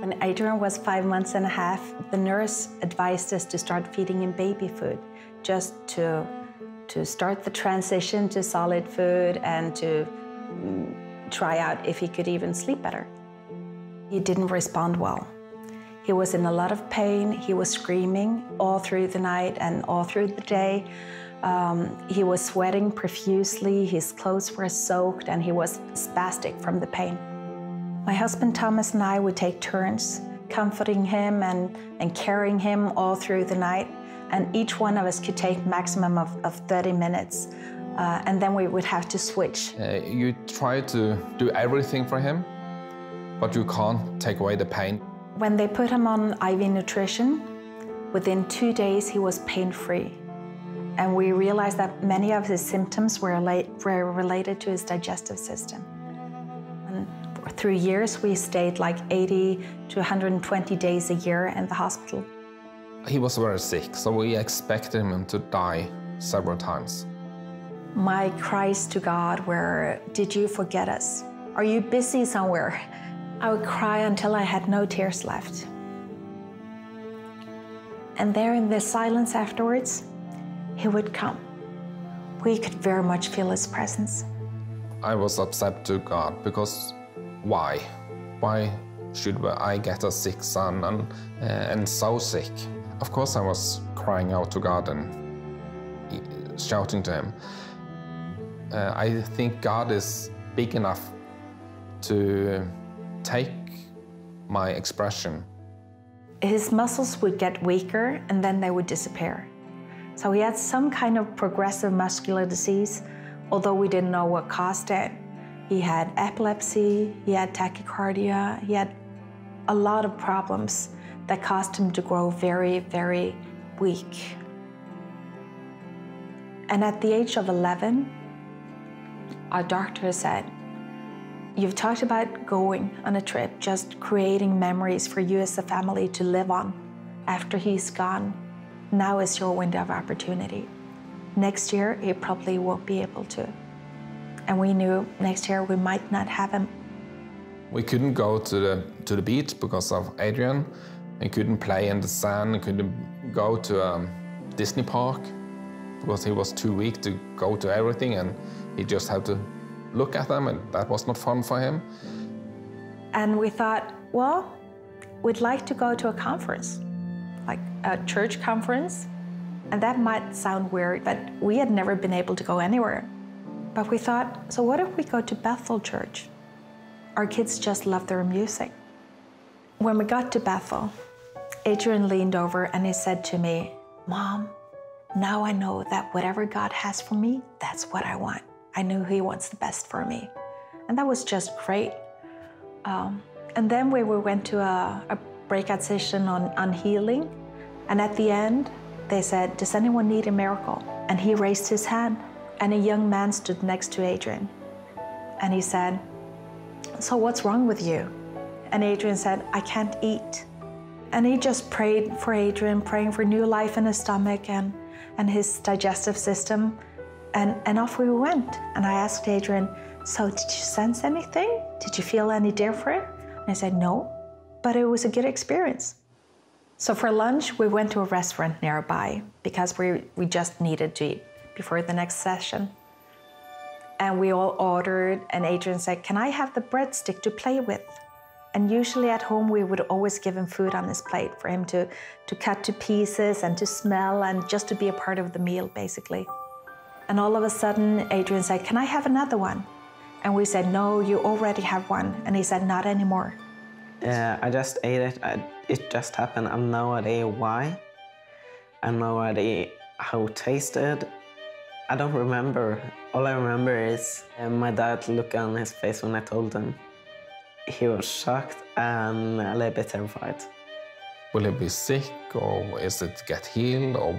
When Adrian was 5 months and a half, the nurse advised us to start feeding him baby food, just to start the transition to solid food and to try out if he could even sleep better. He didn't respond well. He was in a lot of pain. He was screaming all through the night and all through the day. He was sweating profusely, his clothes were soaked, and he was spastic from the pain. My husband Thomas and I would take turns comforting him and carrying him all through the night, and each one of us could take maximum of 30 minutes, and then we would have to switch. You try to do everything for him, but you can't take away the pain. When they put him on IV nutrition, within 2 days he was pain-free. And we realized that many of his symptoms were related to his digestive system. And through years, we stayed like 80 to 120 days a year in the hospital. He was very sick, so we expected him to die several times. My cries to God were, "Did you forget us? Are you busy somewhere?" I would cry until I had no tears left. And there in the silence afterwards, he would come. We could very much feel his presence. I was upset to God because why? Why should I get a sick son and so sick? Of course I was crying out to God and shouting to him. I think God is big enough to take my expression. His muscles would get weaker and then they would disappear. So he had some kind of progressive muscular disease, although we didn't know what caused it. He had epilepsy, he had tachycardia, he had a lot of problems that caused him to grow very, very weak. And at the age of 11, our doctor said, "You've talked about going on a trip, just creating memories for you as a family to live on after he's gone. Now is your window of opportunity. Next year, he probably won't be able to." And we knew next year we might not have him. We couldn't go to the beach because of Adrian. We couldn't play in the sand. We couldn't go to Disney park because he was too weak to go to everything, and he just had to look at them, and that was not fun for him. And we thought, well, we'd like to go to a conference, like a church conference. And that might sound weird, but we had never been able to go anywhere. But we thought, so what if we go to Bethel Church? Our kids just love their music. When we got to Bethel, Adrian leaned over and he said to me, "Mom, now I know that whatever God has for me, that's what I want. I knew he wants the best for me." And that was just great. And then we went to a breakout session on healing. And at the end, they said, "Does anyone need a miracle?" And he raised his hand, and a young man stood next to Adrian. And he said, "So what's wrong with you?" And Adrian said, "I can't eat." And he just prayed for Adrian, praying for new life in his stomach and his digestive system. And off we went. And I asked Adrian, "So did you sense anything? Did you feel any different?" And he said, "No, but it was a good experience." So for lunch, we went to a restaurant nearby because we just needed to eat before the next session. And we all ordered, and Adrian said, "Can I have the breadstick to play with?" And usually at home, we would always give him food on his plate for him to cut to pieces and to smell and just to be a part of the meal, basically. And all of a sudden, Adrian said, "Can I have another one?" And we said, "No, you already have one." And he said, "Not anymore." I just ate it. It just happened. I have no idea why. I have no idea how it tasted. I don't remember. All I remember is my dad looked on his face when I told him. He was shocked and a little bit terrified. Will he be sick, or is it get healed, or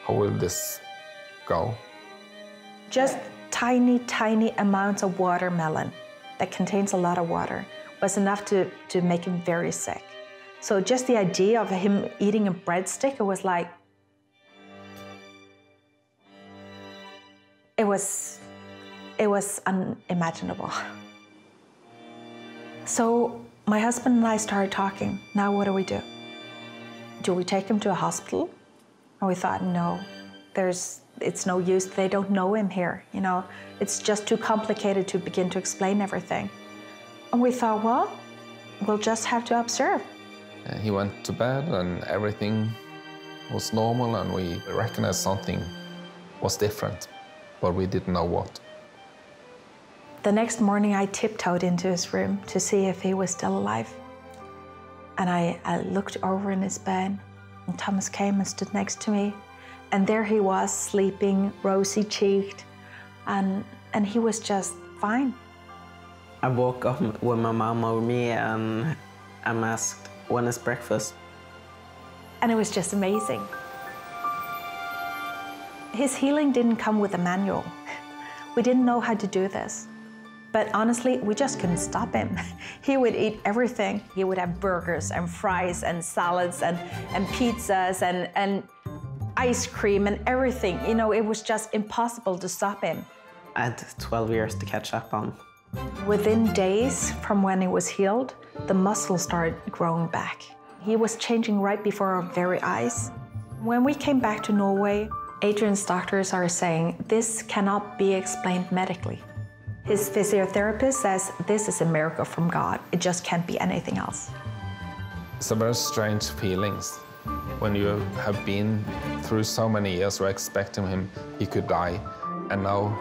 how will this go? Just tiny, tiny amounts of watermelon that contains a lot of water was enough to make him very sick. So just the idea of him eating a breadstick, it was like, it was unimaginable. So My husband and I started talking. Now what do we do? Do we take him to a hospital? And we thought, no, it's no use. They don't know him here. You know, it's just too complicated to begin to explain everything. And we thought, well, we'll just have to observe. He went to bed and everything was normal, and we recognized something was different, but we didn't know what. The next morning, I tiptoed into his room to see if he was still alive. And I looked over in his bed, and Thomas came and stood next to me. And there he was, sleeping, rosy-cheeked, and he was just fine. I woke up with my mom over me, and I'm asked, when is breakfast? And it was just amazing. His healing didn't come with a manual. We didn't know how to do this. But honestly, we just couldn't stop him. He would eat everything. He would have burgers and fries and salads and pizzas and ice cream and everything. You know, it was just impossible to stop him. I had 12 years to catch up on. Within days from when he was healed, the muscle started growing back. He was changing right before our very eyes. When we came back to Norway, Adrian's doctors are saying this cannot be explained medically. His physiotherapist says this is a miracle from God. It just can't be anything else. It's a very strange feelings when you have been through so many years of expecting him, he could die, and now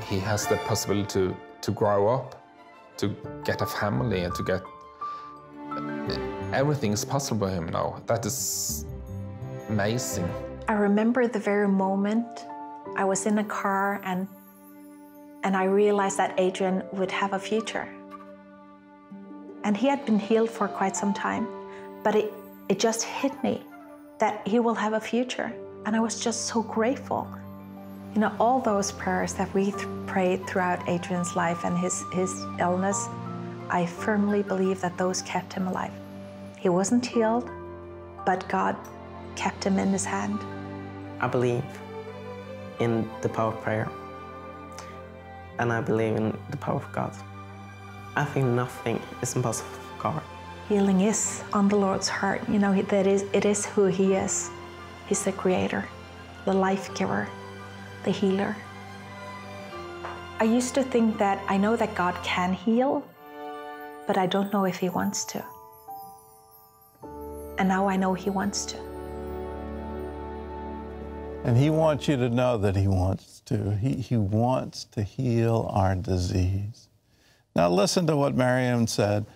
he has the possibility to grow up, to get a family, and to get everything is possible for him now. That is amazing. I remember the very moment I was in a car and I realized that Adrian would have a future. And he had been healed for quite some time, but it just hit me that he will have a future. And I was just so grateful. You know, all those prayers that we prayed throughout Adrian's life and his illness, I firmly believe that those kept him alive. He wasn't healed, but God kept him in his hand. I believe in the power of prayer, and I believe in the power of God. I think nothing is impossible for God. Healing is on the Lord's heart. You know, it is who He is. He's the creator, the life giver, the healer. I used to think that I know that God can heal, but I don't know if He wants to. And now I know He wants to. And He wants you to know that He wants to. He wants to heal our disease. Now listen to what Miriam said.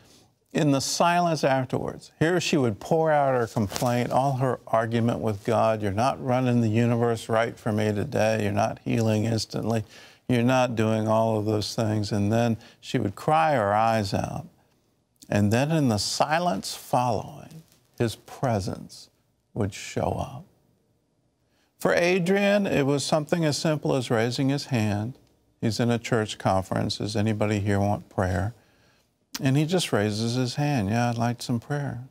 In the silence afterwards, here she would pour out her complaint, all her argument with God. You're not running the universe right for me today. You're not healing instantly. You're not doing all of those things. And then she would cry her eyes out. And then in the silence following, His presence would show up. For Adrian, it was something as simple as raising his hand. He's in a church conference. Does anybody here want prayer? And he just raises his hand. Yeah, I'd like some prayer.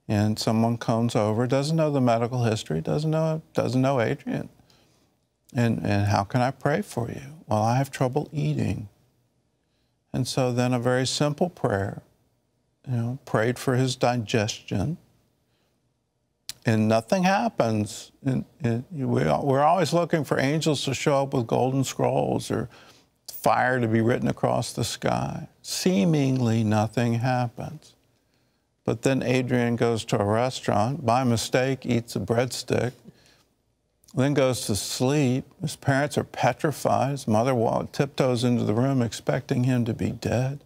And someone comes over, doesn't know the medical history, doesn't know Adrian. And how can I pray for you? Well, I have trouble eating. And so then a very simple prayer, you know, prayed for his digestion. And nothing happens. We're always looking for angels to show up with golden scrolls or fire to be written across the sky. Seemingly nothing happens. But then Adrian goes to a restaurant, by mistake eats a breadstick, then goes to sleep. His parents are petrified. His mother tiptoes into the room expecting him to be dead.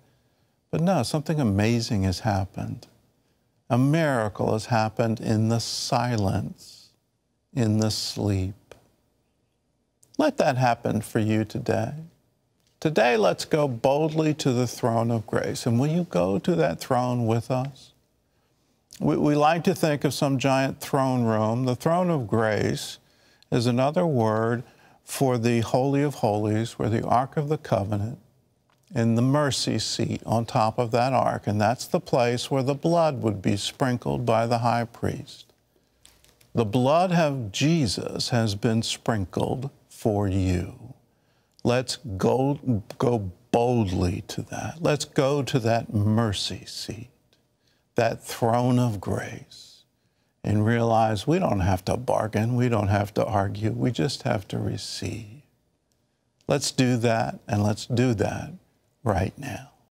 But no, something amazing has happened. A miracle has happened in the silence, in the sleep. Let that happen for you today. Today, let's go boldly to the throne of grace. And will you go to that throne with us? We like to think of some giant throne room. The throne of grace is another word for the Holy of Holies, where the Ark of the Covenant and the mercy seat on top of that ark. And that's the place where the blood would be sprinkled by the high priest. The blood of Jesus has been sprinkled for you. Let's go boldly to that. Let's go to that mercy seat. that throne of grace and realize we don't have to bargain, we don't have to argue, we just have to receive. Let's do that, and let's do that right now.